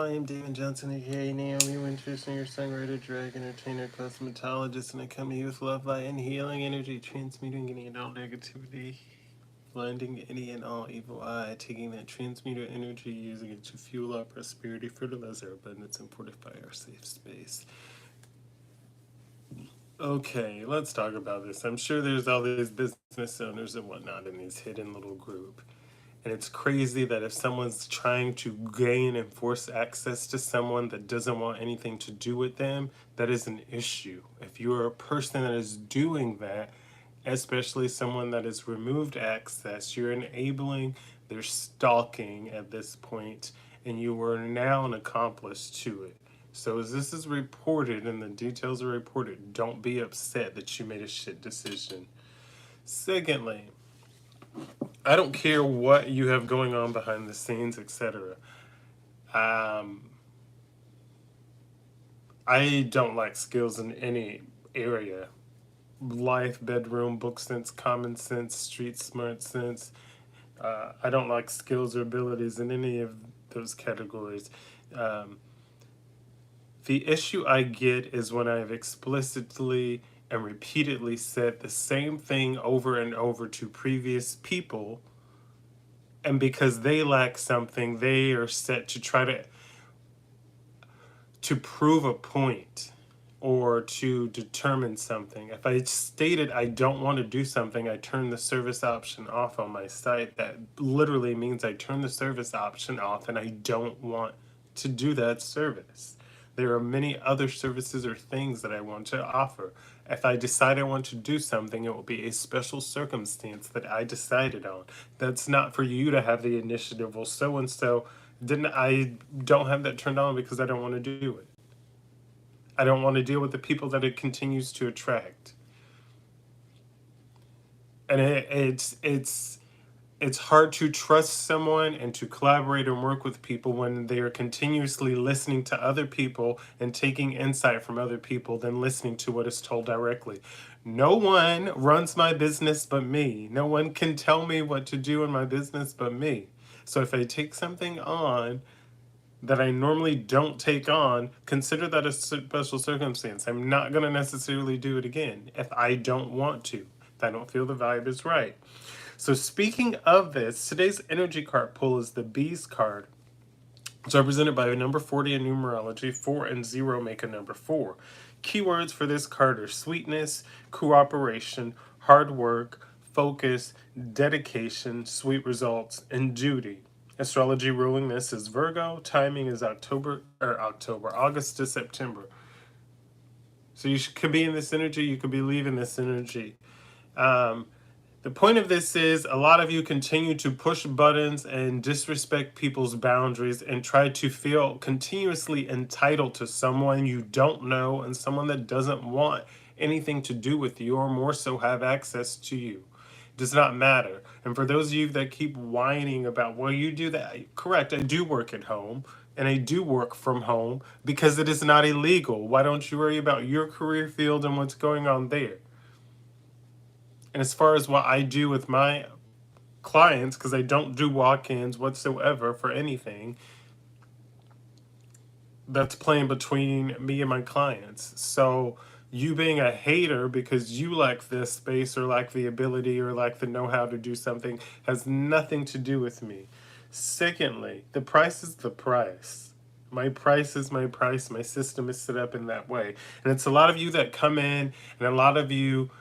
I am Damon Johnson, aka Naomi Wynters, singer, songwriter, drag entertainer, cosmetologist, and I come to you with love, light, and healing energy, transmuting any and all negativity, blinding any and all evil eye, taking that transmuter energy, using it to fuel our prosperity, fertilize our abundance, and fortify our safe space. Okay, let's talk about this. I'm sure there's all these business owners and whatnot in these hidden little group. And it's crazy that if someone's trying to gain and force access to someone that doesn't want anything to do with them, that is an issue. If you're a person that is doing that, especially someone that has removed access, you're enabling their stalking at this point, and you are now an accomplice to it. So as this is reported and the details are reported, don't be upset that you made a shit decision. Secondly, I don't care what you have going on behind the scenes, etc. Um, I don't like skills in any area. Life, bedroom, book sense, common sense, street smart sense. I don't like skills or abilities in any of those categories. Um, the issue I get is when I have explicitly and repeatedly said the same thing over and over to previous people, and because they lack something, they are set to try to prove a point or to determine something. If I stated I don't want to do something, I turn the service option off on my site. That literally means I turn the service option off and I don't want to do that service. There are many other services or things that I want to offer. If I decide I want to do something, it will be a special circumstance that I decided on. That's not for you to have the initiative. Well, so and so didn't I don't have that turned on because I don't want to do it. I don't want to deal with the people that it continues to attract. And it's hard to trust someone and to collaborate and work with people when they are continuously listening to other people and taking insight from other people than listening to what is told directly. No one runs my business but me. No one can tell me what to do in my business but me. So if I take something on that I normally don't take on, consider that a special circumstance. I'm not going to necessarily do it again if I don't want to, if I don't feel the vibe is right. So speaking of this, today's energy card pull is the Bees card. It's represented by a number 40 in numerology. 4 and 0 make a number 4. Keywords for this card are sweetness, cooperation, hard work, focus, dedication, sweet results, and duty. Astrology ruling this is Virgo. Timing is August to September. So you could be in this energy, you could be leaving this energy. The point of this is a lot of you continue to push buttons and disrespect people's boundaries and try to feel continuously entitled to someone you don't know and someone that doesn't want anything to do with you or more so have access to you. Does not matter. And for those of you that keep whining about, well, you do that, correct, I do work at home and I do work from home because it is not illegal. Why don't you worry about your career field and what's going on there? And as far as what I do with my clients, because I don't do walk-ins whatsoever for anything, that's playing between me and my clients. So you being a hater because you lack this space or lack the ability or lack the know-how to do something has nothing to do with me. Secondly, the price is the price. My price is my price. My system is set up in that way. And it's a lot of you that come in and a lot of you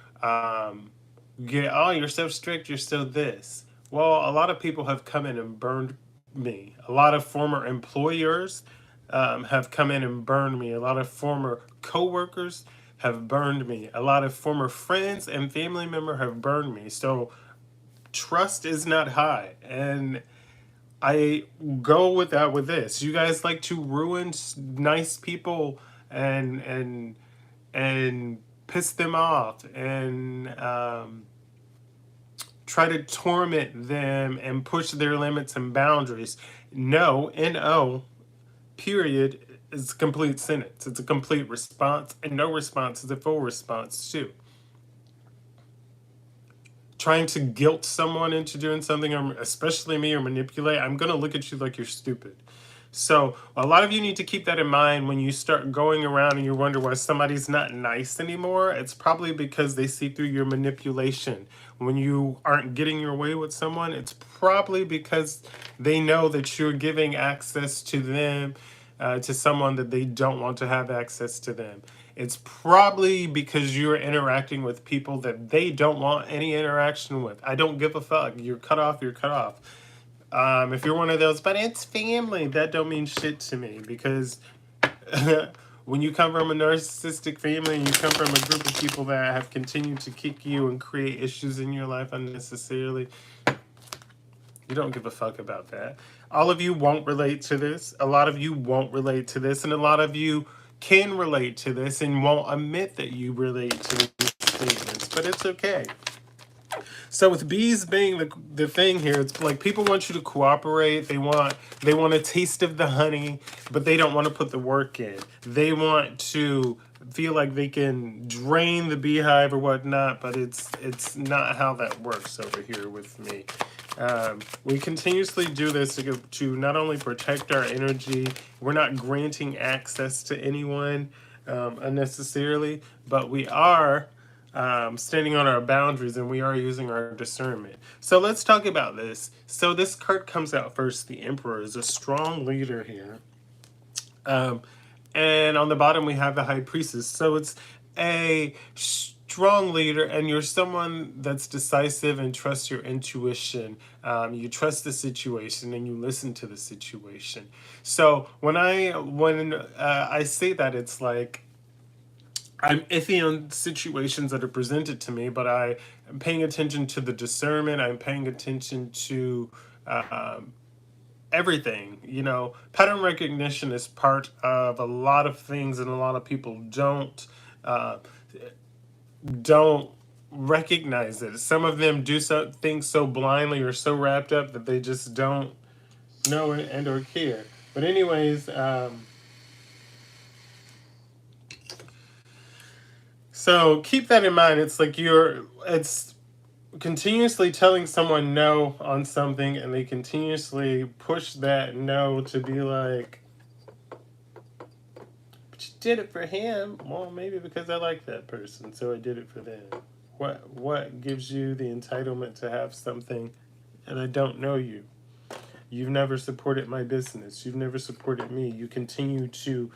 get, oh, you're so strict, you're so this. Well, a lot of people have come in and burned me. A lot of former employers have come in and burned me. A lot of former coworkers have burned me. A lot of former friends and family members have burned me. So trust is not high. And I go with that with this. You guys like to ruin nice people and piss them off and try to torment them and push their limits and boundaries. No, N-O, period, is a complete sentence. It's a complete response, and no response is a full response too. Trying to guilt someone into doing something, or especially me, or manipulate, I'm going to look at you like you're stupid. So a lot of you need to keep that in mind when you start going around and you wonder why somebody's not nice anymore. It's probably because they see through your manipulation. When you aren't getting your way with someone, it's probably because they know that you're giving access to them, to someone that they don't want to have access to them. It's probably because you're interacting with people that they don't want any interaction with. I don't give a fuck. You're cut off, you're cut off. If you're one of those, but it's family, that don't mean shit to me, because when you come from a narcissistic family and you come from a group of people that have continued to kick you and create issues in your life unnecessarily, you don't give a fuck about that. All of you won't relate to this. A lot of you won't relate to this, and a lot of you can relate to this and won't admit that you relate to these statements, but it's okay. So with bees being the thing here, it's like people want you to cooperate. They want a taste of the honey, but they don't want to put the work in. They want to feel like they can drain the beehive or whatnot, but it's not how that works over here with me. We continuously do this to not only protect our energy. We're not granting access to anyone unnecessarily, but we are standing on our boundaries, and we are using our discernment. So let's talk about this. So this card comes out first. The Emperor is a strong leader here. And on the bottom we have the High Priestess. So it's a strong leader, and you're someone that's decisive and trusts your intuition. You trust the situation and you listen to the situation. So when I say that, it's like I'm iffy on situations that are presented to me, but I am paying attention to the discernment. I'm paying attention to everything. Pattern recognition is part of a lot of things, and a lot of people don't recognize it. Some of them do things so blindly or so wrapped up that they just don't know it and or care. But anyways, so keep that in mind. It's like it's continuously telling someone no on something, and they continuously push that no to be like, but you did it for him. Well, maybe because I like that person, so I did it for them. What gives you the entitlement to have something, and I don't know you? You've never supported my business. You've never supported me. You continue to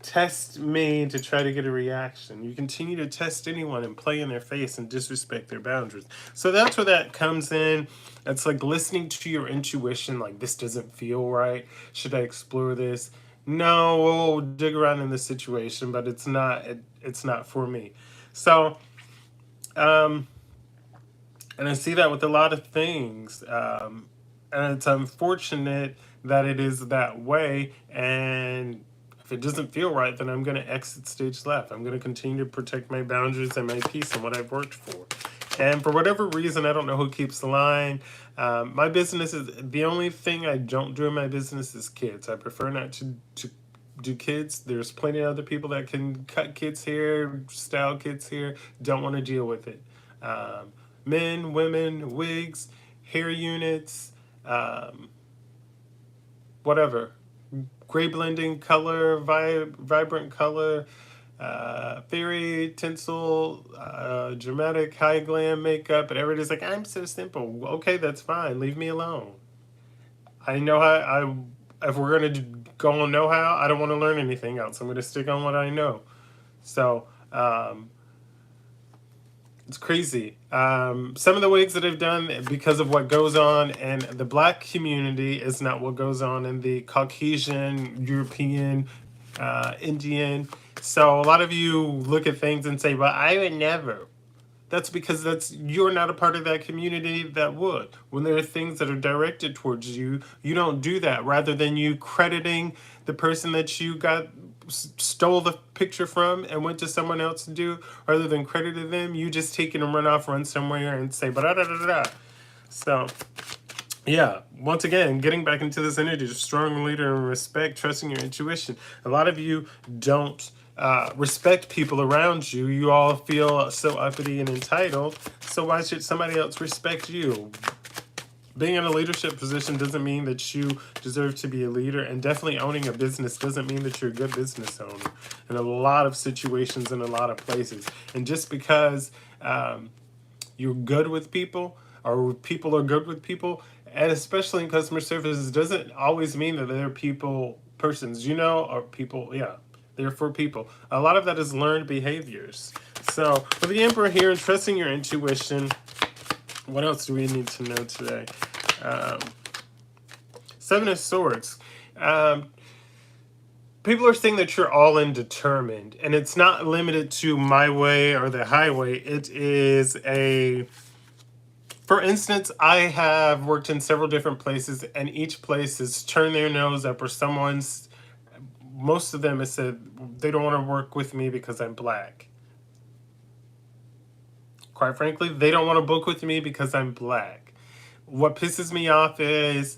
test me to try to get a reaction. You continue to test anyone and play in their face and disrespect their boundaries. So that's where that comes in. It's like listening to your intuition, like, this doesn't feel right. Should I explore this? No, we'll dig around in this situation, but it's not for me. So, and I see that with a lot of things. And it's unfortunate that it is that way. And if it doesn't feel right, then I'm going to exit stage left. I'm going to continue to protect my boundaries and my peace and what I've worked for. And for whatever reason, I don't know who keeps the line. My business is, the only thing I don't do in my business is kids. I prefer not to do kids. There's plenty of other people that can cut kids' hair, style kids' hair. Don't want to deal with it. Men, women, wigs, hair units, whatever. Gray blending, color, vibrant color, fairy, tinsel, dramatic, high glam makeup, and everybody's like, I'm so simple. Okay, that's fine. Leave me alone. I know how. If we're gonna go on know-how, I don't want to learn anything else. I'm gonna stick on what I know. So it's crazy. Some of the wigs that I've done, because of what goes on in the Black community, is not what goes on in the Caucasian, European, Indian. So a lot of you look at things and say, well, I would never. That's because you're not a part of that community that would. When there are things that are directed towards you, you don't do that. Rather than you crediting the person that you stole the picture from and went to someone else to do, rather than crediting them, you just take it and run somewhere and say, da da da da. So, yeah, once again, getting back into this energy, strong leader and respect, trusting your intuition. A lot of you don't respect people around you. You all feel so uppity and entitled. So why should somebody else respect you? Being in a leadership position doesn't mean that you deserve to be a leader, and definitely owning a business doesn't mean that you're a good business owner in a lot of situations, in a lot of places. And just because you're good with people, or people are good with people, and especially in customer services, doesn't always mean that they're people persons, or people, yeah, they're for people. A lot of that is learned behaviors. So for the Emperor here, and trusting your intuition, what else do we need to know today? Um, Seven of Swords. Um, People are saying that you're all in determined, and it's not limited to my way or the highway. It is a, for instance, I have worked in several different places, and each place has turned their nose up, or someone's, most of them have said they don't want to work with me because I'm black. Quite frankly, they don't want to book with me because I'm black. What pisses me off is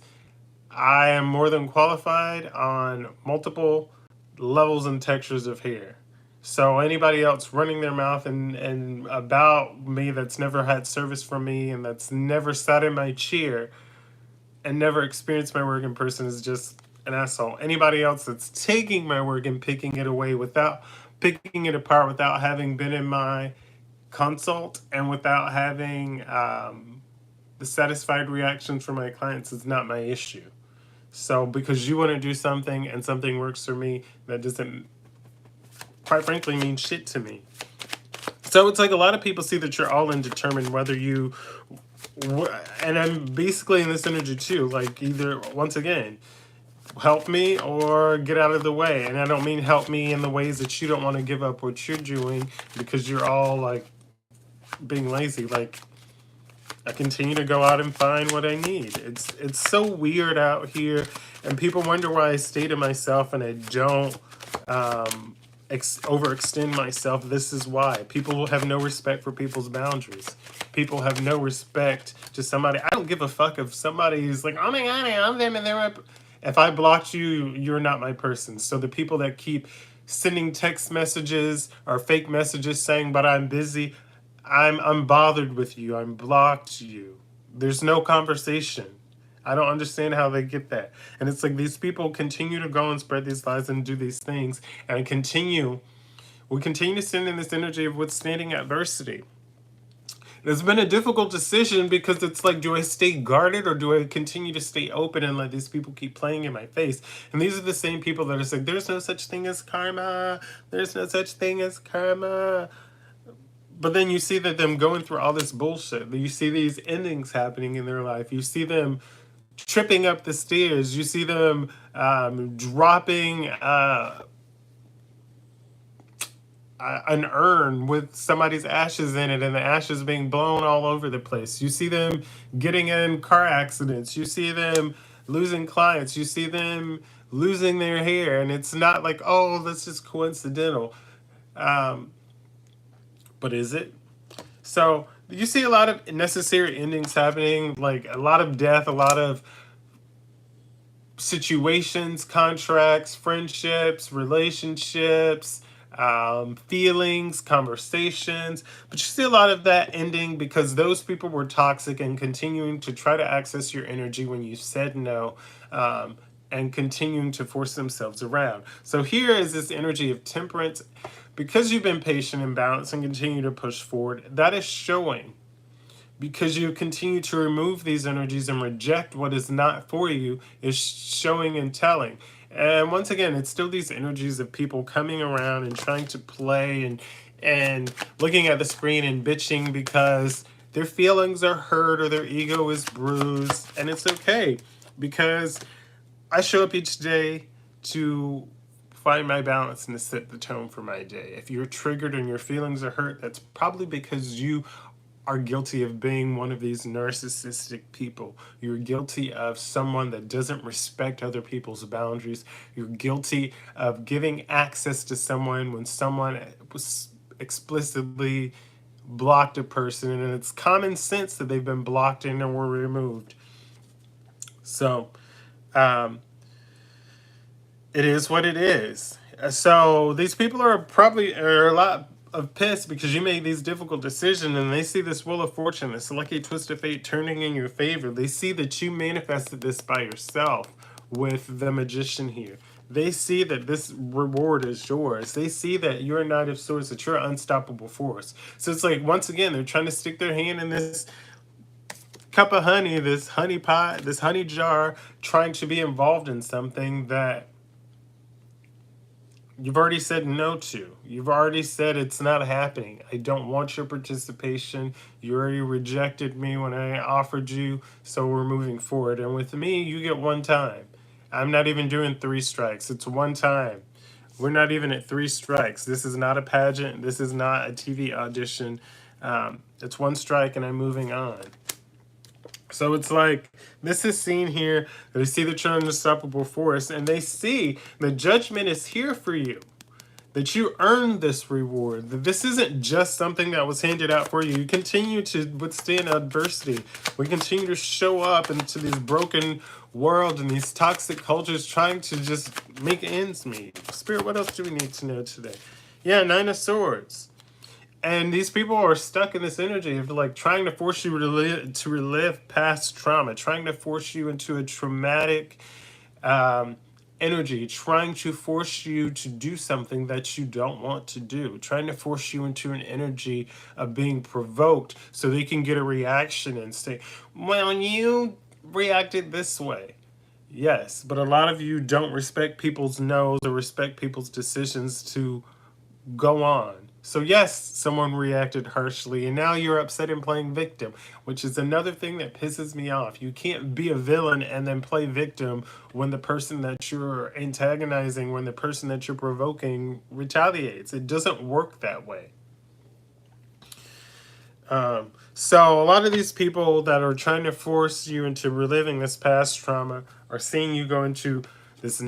I am more than qualified on multiple levels and textures of hair. So anybody else running their mouth and about me that's never had service from me and that's never sat in my chair and never experienced my work in person is just an asshole. Anybody else that's taking my work and picking it away without picking it apart, without having been in my consult, and without having the satisfied reactions from my clients is not my issue. So because you want to do something and something works for me, that doesn't, quite frankly, mean shit to me. So it's like a lot of people see that you're all indeterminate whether you, and I'm basically in this energy too, like either, once again, help me or get out of the way. And I don't mean help me in the ways that you don't want to give up what you're doing because you're all like being lazy. Like, I continue to go out and find what I need. It's so weird out here, and people wonder why I stay to myself and I don't overextend myself. This is why. People will have no respect for people's boundaries. People have no respect to somebody. I don't give a fuck if somebody is like, oh my god, I love them, and they're my... If I blocked you, you're not my person. So the people that keep sending text messages or fake messages saying, but I'm busy, I'm unbothered with you. I'm blocked you. There's no conversation. I don't understand how they get that. And it's like these people continue to go and spread these lies and do these things. And we continue to send in this energy of withstanding adversity. It's been a difficult decision because it's like, do I stay guarded or do I continue to stay open and let these people keep playing in my face? And these are the same people that are saying, there's no such thing as karma. There's no such thing as karma. But then you see that them going through all this bullshit. You see these endings happening in their life. You see them tripping up the stairs. You see them dropping an urn with somebody's ashes in it and the ashes being blown all over the place. You see them getting in car accidents. You see them losing clients. You see them losing their hair. And it's not like, oh, that's just coincidental. But is it? So you see a lot of necessary endings happening, like a lot of death, a lot of situations, contracts, friendships, relationships, feelings, conversations. But you see a lot of that ending because those people were toxic and continuing to try to access your energy when you said no. And continuing to force themselves around. So here is this energy of temperance. Because you've been patient and balanced and continue to push forward, that is showing. Because you continue to remove these energies and reject what is not for you is showing and telling. And once again, it's still these energies of people coming around and trying to play and looking at the screen and bitching because their feelings are hurt or their ego is bruised. And it's okay because I show up each day to find my balance and to set the tone for my day. If you're triggered and your feelings are hurt, that's probably because you are guilty of being one of these narcissistic people. You're guilty of someone that doesn't respect other people's boundaries. You're guilty of giving access to someone when someone was explicitly blocked a person, and it's common sense that they've been blocked and were removed. So, it is what it is. So these people are probably a of piss because you made these difficult decisions, and they see this wheel of fortune, this lucky twist of fate turning in your favor. They see that you manifested this by yourself with the magician here. They see that this reward is yours. They see that you're a Knight of Swords, that you're an unstoppable force. So it's like, once again, they're trying to stick their hand in this cup of honey, this honey pot, this honey jar, trying to be involved in something that you've already said no to. You've already said it's not happening. I don't want your participation. You already rejected me when I offered you, so we're moving forward. And with me, you get one time. I'm not even doing 3 strikes. It's one time. We're not even at 3 strikes. This is not a pageant. This is not a TV audition. It's 1 strike and I'm moving on. So it's like, this is seen here. They see that you're an unstoppable force, and they see the judgment is here for you. That you earned this reward. That this isn't just something that was handed out for you. You continue to withstand adversity. We continue to show up into these broken world and these toxic cultures trying to just make ends meet. Spirit, what else do we need to know today? Yeah, 9 of Swords. And these people are stuck in this energy of like trying to force you to relive past trauma, trying to force you into a traumatic energy, trying to force you to do something that you don't want to do, trying to force you into an energy of being provoked so they can get a reaction and say, well, you reacted this way. Yes, but a lot of you don't respect people's no's or respect people's decisions to go on. So yes, someone reacted harshly, and now you're upset and playing victim, which is another thing that pisses me off. You can't be a villain and then play victim when the person that you're antagonizing, when the person that you're provoking retaliates. It doesn't work that way. So a lot of these people that are trying to force you into reliving this past trauma are seeing you go into this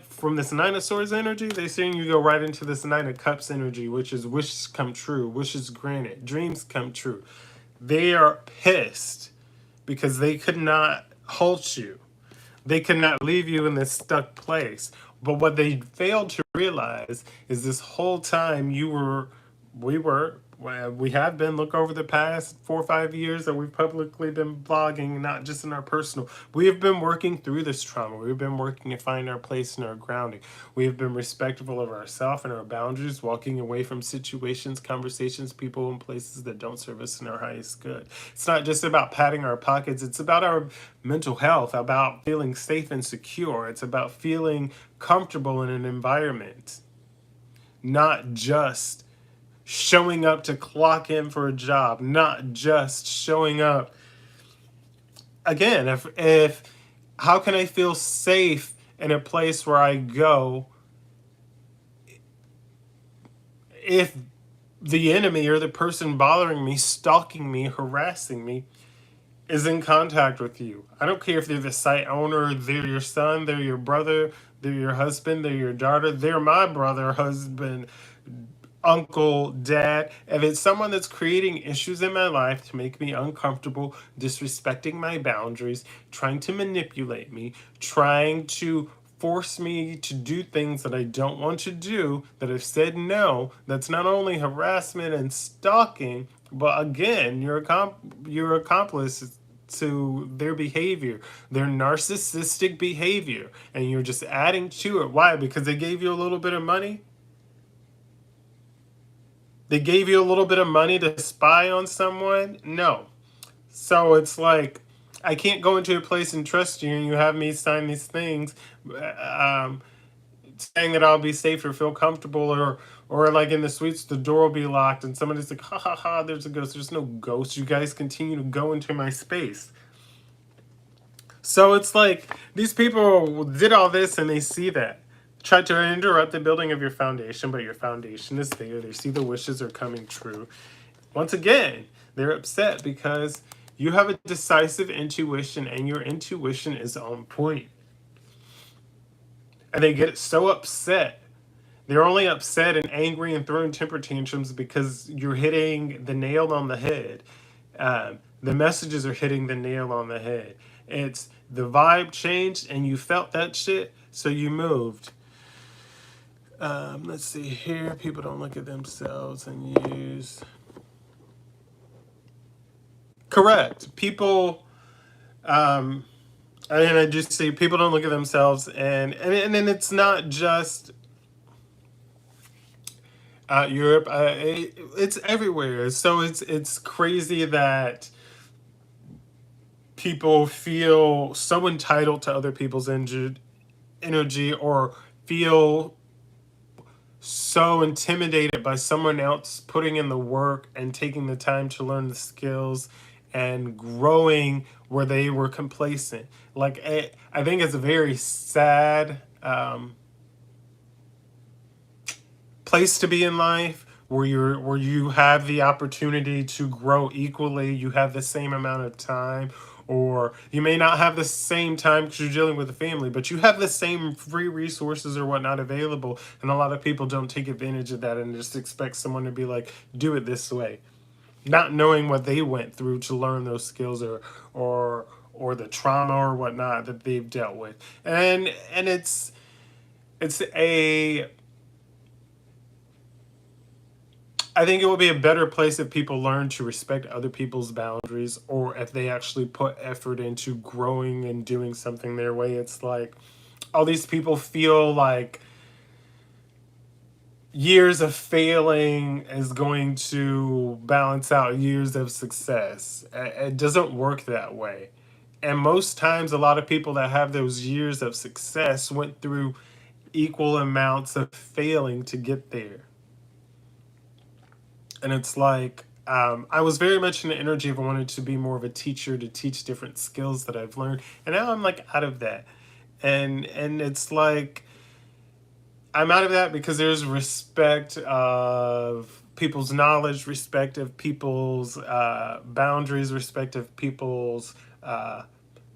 from this 9 of Swords energy. They're seeing you go right into this 9 of Cups energy, which is wishes come true, wishes granted, dreams come true. They are pissed because they could not halt you. They could not leave you in this stuck place. But what they failed to realize is this whole time we have been, look over the past 4 or 5 years that we've publicly been vlogging, not just in our personal. We have been working through this trauma. We've been working to find our place and our grounding. We have been respectful of ourselves and our boundaries, walking away from situations, conversations, people, and places that don't serve us in our highest good. It's not just about patting our pockets. It's about our mental health, about feeling safe and secure. It's about feeling comfortable in an environment, not just showing up to clock in for a job, not just showing up. Again, if how can I feel safe in a place where I go if the enemy or the person bothering me, stalking me, harassing me is in contact with you? I don't care if they're the site owner, they're your son, they're your brother, they're your husband, they're your daughter, they're my brother, husband, uncle, dad. If it's someone that's creating issues in my life to make me uncomfortable, disrespecting my boundaries, trying to manipulate me, trying to force me to do things that I don't want to do, that I've said no, that's not only harassment and stalking, but again, you're accomplice to their behavior, their narcissistic behavior, and you're just adding to it. Why? Because they gave you a little bit of money? They gave you a little bit of money to spy on someone? No. So it's like, I can't go into a place and trust you, and you have me sign these things saying that I'll be safe or feel comfortable, or like in the suites, the door will be locked, and somebody's like, ha ha ha, there's a ghost. There's no ghost. You guys continue to go into my space. So it's like, these people did all this, and they see that. Tried to interrupt the building of your foundation, but your foundation is there. They see the wishes are coming true. Once again, they're upset because you have a decisive intuition, and your intuition is on point. And they get so upset. They're only upset and angry and throwing temper tantrums because you're hitting the nail on the head. The messages are hitting the nail on the head. It's the vibe changed, and you felt that shit, so you moved. Let's see here. People don't look at themselves and use. Correct. People, um, and I just say people don't look at themselves, and then it's not just Europe. It's everywhere. So it's crazy that people feel so entitled to other people's energy, or feel so intimidated by someone else putting in the work and taking the time to learn the skills and growing where they were complacent. Like, I think it's a very sad place to be in life, where you have the opportunity to grow equally, you have the same amount of time, or you may not have the same time because you're dealing with a family, but you have the same free resources or whatnot available, and a lot of people don't take advantage of that and just expect someone to be like, do it this way, not knowing what they went through to learn those skills, or the trauma or whatnot that they've dealt with. And it's a I think it would be a better place if people learn to respect other people's boundaries, or if they actually put effort into growing and doing something their way. It's like all these people feel like years of failing is going to balance out years of success. It doesn't work that way. And most times, a lot of people that have those years of success went through equal amounts of failing to get there. And it's like, I was very much in the energy of wanting to be more of a teacher, to teach different skills that I've learned, and now I'm like out of that. And it's like I'm out of that because there's respect of people's knowledge, respect of people's boundaries, respect of people's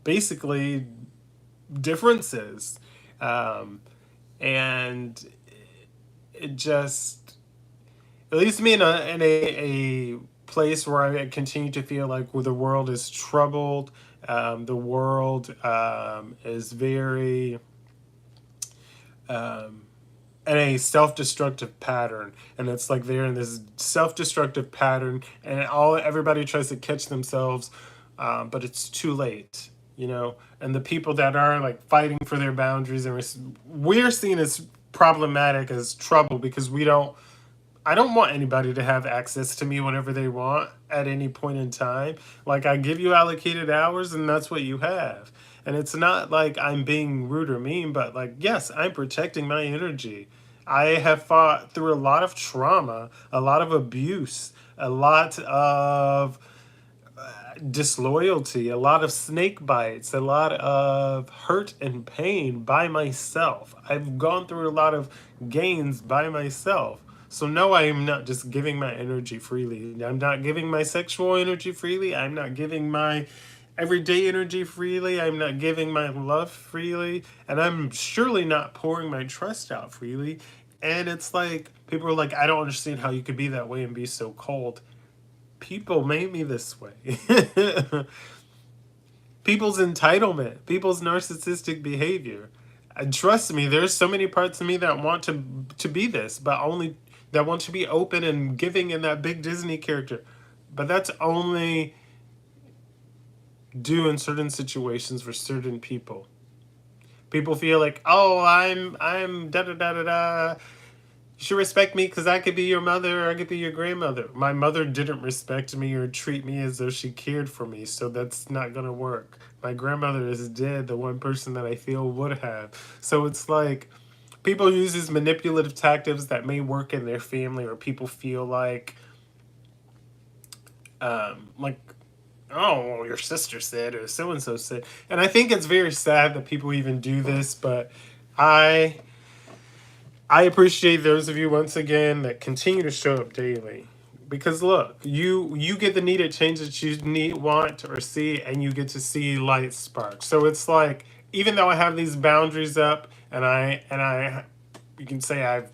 basically differences. um, and it just, it leaves me in a place where I continue to feel like, well, the world is troubled. The world is very um, in a self-destructive pattern, and it's like they're in this self-destructive pattern, and everybody tries to catch themselves, but it's too late. And the people that are like fighting for their boundaries, and we're seen as problematic, as trouble, because we don't I don't want anybody to have access to me whenever they want at any point in time. Like, I give you allocated hours and that's what you have. And it's not like I'm being rude or mean, but like, yes, I'm protecting my energy. I have fought through a lot of trauma, a lot of abuse, a lot of disloyalty, a lot of snake bites, a lot of hurt and pain by myself. I've gone through a lot of gains by myself. So no, I am not just giving my energy freely. I'm not giving my sexual energy freely. I'm not giving my everyday energy freely. I'm not giving my love freely. And I'm surely not pouring my trust out freely. And it's like, people are like, I don't understand how you could be that way and be so cold. People made me this way. People's entitlement, people's narcissistic behavior. And trust me, there's so many parts of me that want to be this, but only that want to be open and giving in that big Disney character. But that's only due in certain situations for certain people. People feel like, oh, I'm da da da da da. You should respect me because I could be your mother, or I could be your grandmother. My mother didn't respect me or treat me as though she cared for me, so that's not gonna work. My grandmother is dead, the one person that I feel would have. So it's like, people use these manipulative tactics that may work in their family, or people feel like, oh, well, your sister said, or so and so said. And I think it's very sad that people even do this, but I I appreciate those of you once again that continue to show up daily. Because look, you get the needed change that you want, or see, and you get to see light spark. So it's like, even though I have these boundaries up, and I you can say I've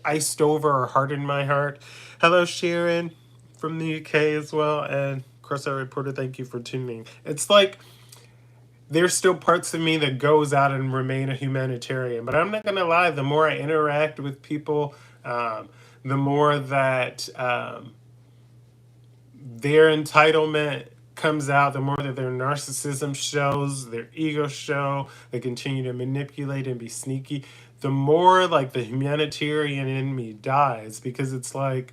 iced over or hardened my heart. Hello, Sharon from the UK as well, and Crosshair Reporter, thank you for tuning. It's like, there's still parts of me that goes out and remain a humanitarian. But I'm not gonna lie, the more I interact with people, the more that their entitlement comes out, the more that their narcissism shows, their ego show, they continue to manipulate and be sneaky, the more like the humanitarian in me dies, because it's like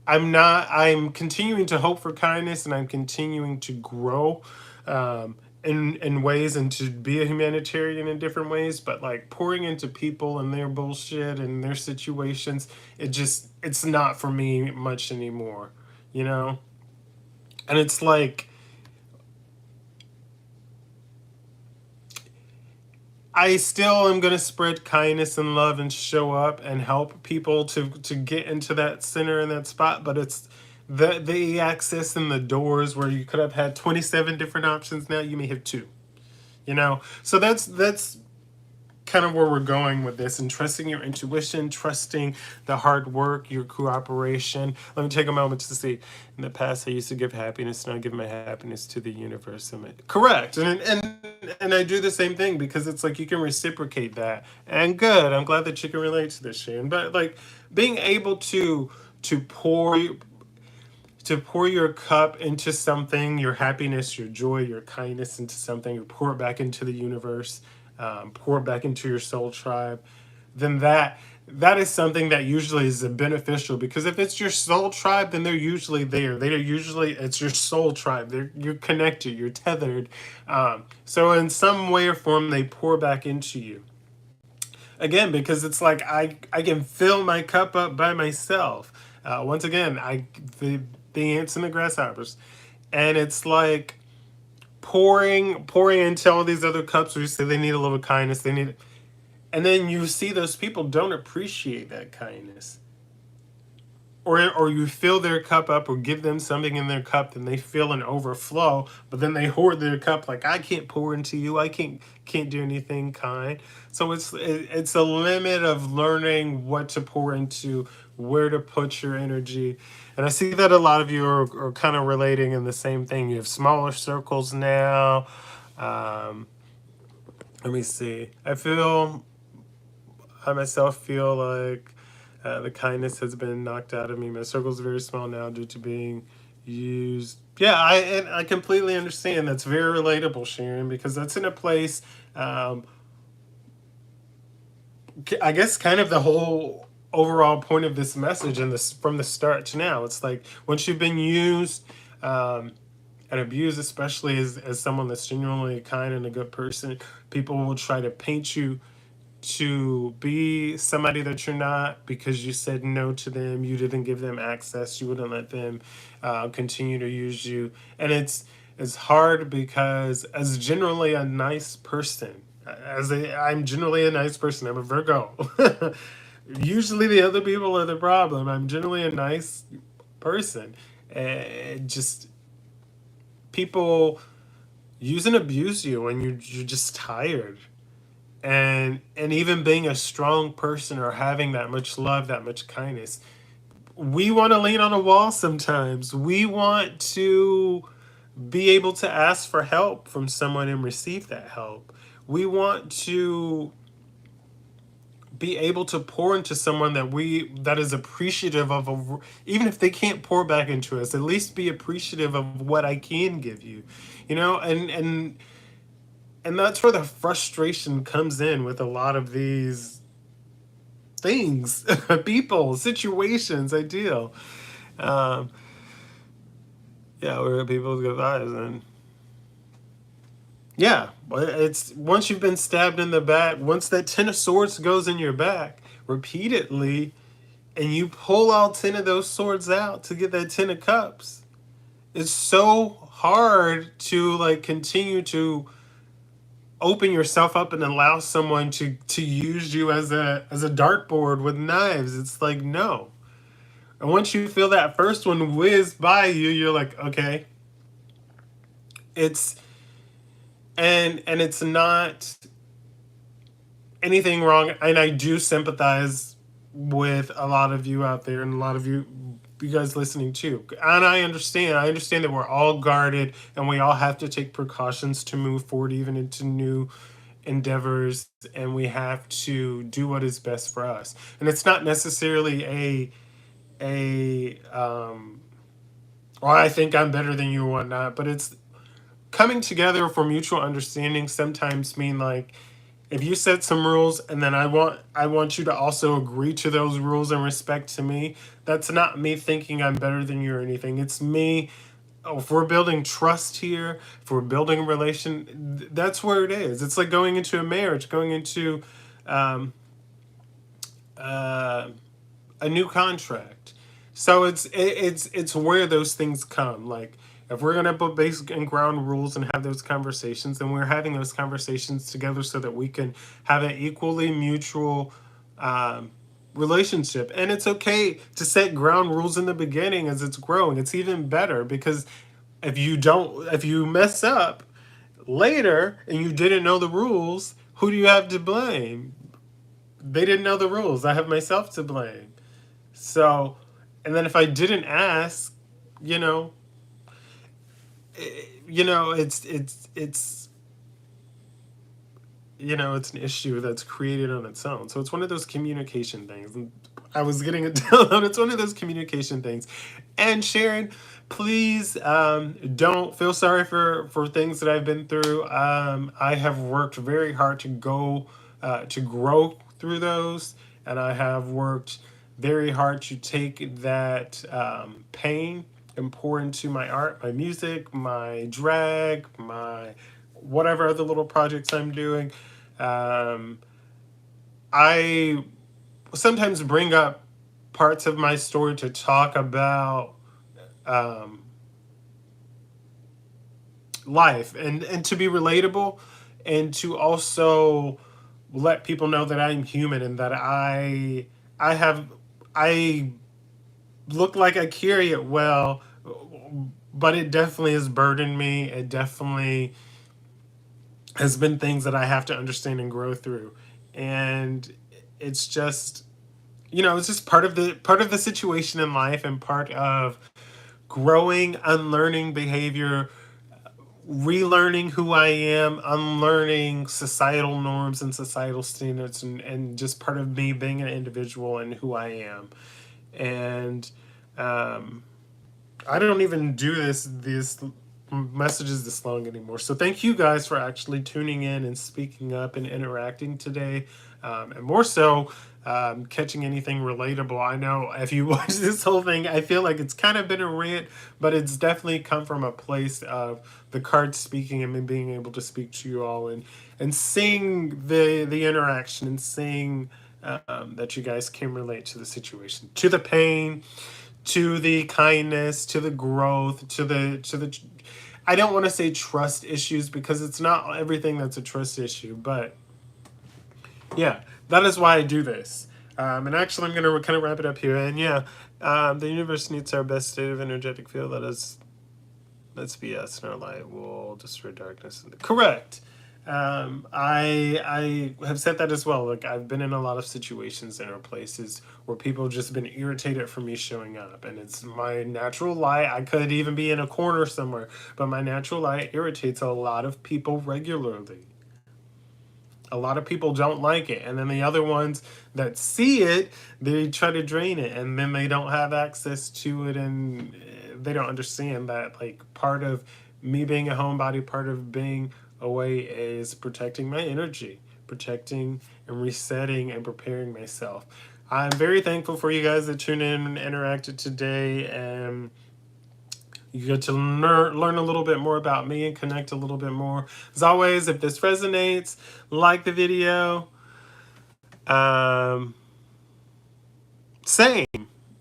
I'm continuing to hope for kindness, and I'm continuing to grow in ways, and to be a humanitarian in different ways. But like pouring into people and their bullshit and their situations, it's not for me much anymore, you know? And it's like I still am going to spread kindness and love and show up and help people to get into that center and that spot, but it's the access and the doors where you could have had 27 different options, now you may have two, you know? So that's kind of where we're going with this, and trusting your intuition, trusting the hard work, your cooperation. Let me take a moment to see. In the past, I used to give happiness, and I give my happiness to the universe. Correct, and I do the same thing, because it's like you can reciprocate that. And good, I'm glad that you can relate to this, Sharon. But like being able to pour your cup into something, your happiness, your joy, your kindness into something, or pour it back into the universe, pour it back into your soul tribe, then that is something that usually is beneficial, because if it's your soul tribe, then they're usually there. They're usually, it's your soul tribe. You're connected, you're tethered. So in some way or form, they pour back into you. Again, because it's like I can fill my cup up by myself. Once again, the ants and the grasshoppers, and it's like pouring into all these other cups where you say they need a little kindness, they need, and then you see those people don't appreciate that kindness, or you fill their cup up or give them something in their cup, then they feel an overflow, but then they hoard their cup, like I can't pour into you, I can't do anything kind. So it's a limit of learning what to pour into, where to put your energy. And I see that a lot of you are kind of relating in the same thing. You have smaller circles now. um, Let me see. I myself feel like the kindness has been knocked out of me. My circle's very small now due to being used. Yeah, I completely understand. That's very relatable, Sharon, because that's in a place. Um, I guess kind of the whole overall point of this message, and this from the start to now, it's like once you've been used and abused, especially as someone that's genuinely kind and a good person, people will try to paint you to be somebody that you're not, because you said no to them, you didn't give them access, you wouldn't let them continue to use you. And it's hard, because as generally a nice person, I'm generally a nice person, I'm a Virgo. Usually the other people are the problem. I'm generally a nice person, and just people use and abuse you when you're just tired. And even being a strong person, or having that much love, that much kindness, we want to lean on a wall sometimes. We want to be able to ask for help from someone and receive that help. We want to be able to pour into someone that is appreciative of even if they can't pour back into us, at least be appreciative of what I can give you, you know. And that's where the frustration comes in with a lot of these things, people, situations, I deal. um yeah, where people go eyes. And yeah, it's once you've been stabbed in the back, once that 10 of swords goes in your back repeatedly, and you pull all 10 of those swords out to get that 10 of cups, it's so hard to like continue to open yourself up and allow someone to use you as a dartboard with knives. It's like, no. And once you feel that first one whiz by you, you're like, okay. It's and it's not anything wrong, and I do sympathize with a lot of you out there, and a lot of you you guys listening too. And I understand that we're all guarded and we all have to take precautions to move forward, even into new endeavors, and we have to do what is best for us. And it's not necessarily a or I think I'm better than you or whatnot, but it's coming together for mutual understanding sometimes mean like if you set some rules and then I want you to also agree to those rules and respect to me. That's not me thinking I'm better than you or anything. It's me. Oh, if we're building trust here, if we're building a relation, that's where it is. It's like going into a marriage, going into um, uh, a new contract. So it's where those things come. Like if we're gonna put basic and ground rules and have those conversations, then we're having those conversations together so that we can have an equally mutual um, relationship. And it's okay to set ground rules in the beginning as it's growing. It's even better because if you mess up later and you didn't know the rules, who do you have to blame? They didn't know the rules. I have myself to blame. So, and then if I didn't ask, you know, it's it's an issue that's created on its own. So it's one of those communication things. And I was getting it down. It's one of those communication things. And Sharon, please don't feel sorry for things that I've been through. I have worked very hard to grow through those, and I have worked very hard to take that pain and pour into my art, my music, my drag, my whatever other little projects I'm doing. Um, I sometimes bring up parts of my story to talk about um, life and to be relatable and to also let people know that I'm human and that I have I look like I carry it well, but it definitely has burdened me. It definitely has been things that I have to understand and grow through. And it's just it's just part of the situation in life and part of growing, unlearning behavior, relearning who I am, unlearning societal norms and societal standards, and just part of me being an individual and who I am. And um, I don't even do these messages this long anymore. So thank you guys for actually tuning in and speaking up and interacting today, and more so catching anything relatable. I know if you watch this whole thing, I feel like it's kind of been a rant, but it's definitely come from a place of the cards speaking and me being able to speak to you all and seeing the interaction and seeing that you guys can relate to the situation, to the pain, to the kindness, to the growth, to the I don't want to say trust issues because it's not everything that's a trust issue, but yeah, that is why I do this. And actually, I'm going to kind of wrap it up here. And yeah, the universe needs our best state of energetic field. Let's be us, and our light will destroy darkness. Correct. I have said that as well. Like I've been in a lot of situations and or places where people have just been irritated for me showing up, and it's my natural light. I could even be in a corner somewhere, but my natural light irritates a lot of people regularly. A lot of people don't like it, and then the other ones that see it, they try to drain it, and then they don't have access to it, and they don't understand that like part of me being a homebody, part of being away is protecting my energy, protecting and resetting and preparing myself. I'm very thankful for you guys that tuned in and interacted today, and you get to learn a little bit more about me and connect a little bit more. As always, if this resonates, like the video. Um, Same.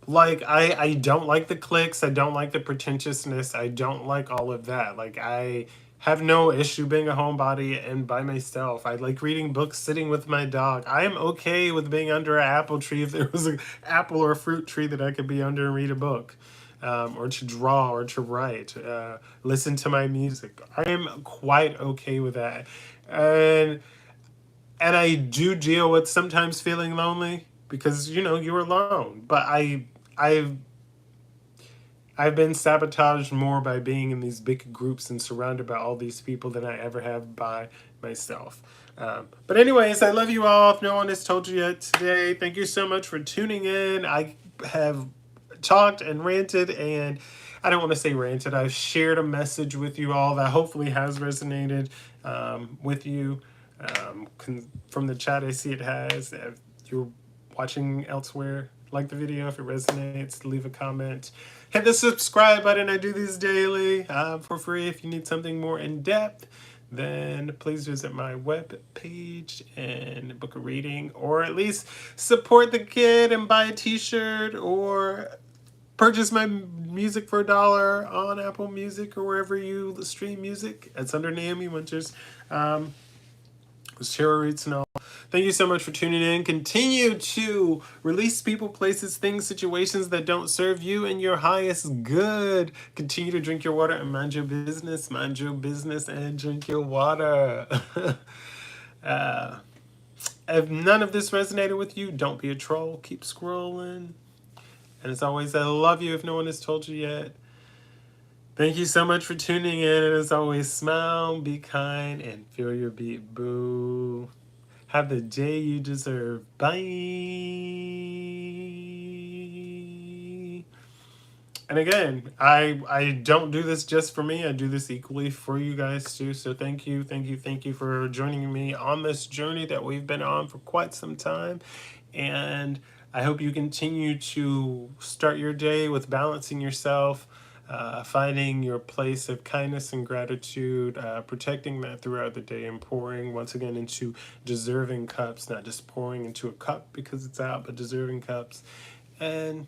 Like I don't like the clicks. I don't like the pretentiousness. I don't like all of that. Like I have no issue being a homebody and by myself. I like reading books sitting with my dog. I am okay with being under an apple tree if there was an apple or a fruit tree that I could be under and read a book. Or to draw or to write, listen to my music. I am quite okay with that. And I do deal with sometimes feeling lonely because you're alone. But I I've been sabotaged more by being in these big groups and surrounded by all these people than I ever have by myself. But anyways, I love you all. If no one has told you yet today, thank you so much for tuning in. I have talked and ranted, and I don't want to say ranted. I've shared a message with you all that hopefully has resonated with you. From the chat, I see it has. If you're watching elsewhere, like the video if it resonates, leave a comment. Hit the subscribe button. I do these daily for free. If you need something more in depth, then please visit my web page and book a reading, or at least support the kid and buy a t-shirt, or purchase my music for $1 on Apple Music or wherever you stream music. It's under Naomi Wynters. Cheryl Reeds and all. Thank you so much for tuning in. Continue to release people, places, things, situations that don't serve you and your highest good. Continue to drink your water and mind your business. Mind your business and drink your water. If none of this resonated with you, don't be a troll. Keep scrolling. And as always, I love you if no one has told you yet. Thank you so much for tuning in. And as always, smile, be kind, and feel your beat. Boo. Have the day you deserve. Bye. And again, I don't do this just for me. I do this equally for you guys too. So thank you for joining me on this journey that we've been on for quite some time. And I hope you continue to start your day with balancing yourself, finding your place of kindness and gratitude, protecting that throughout the day, and pouring once again into deserving cups, not just pouring into a cup because it's out, but deserving cups. And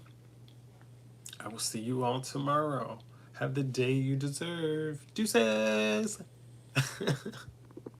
I will see you all tomorrow. Have the day you deserve. Deuces.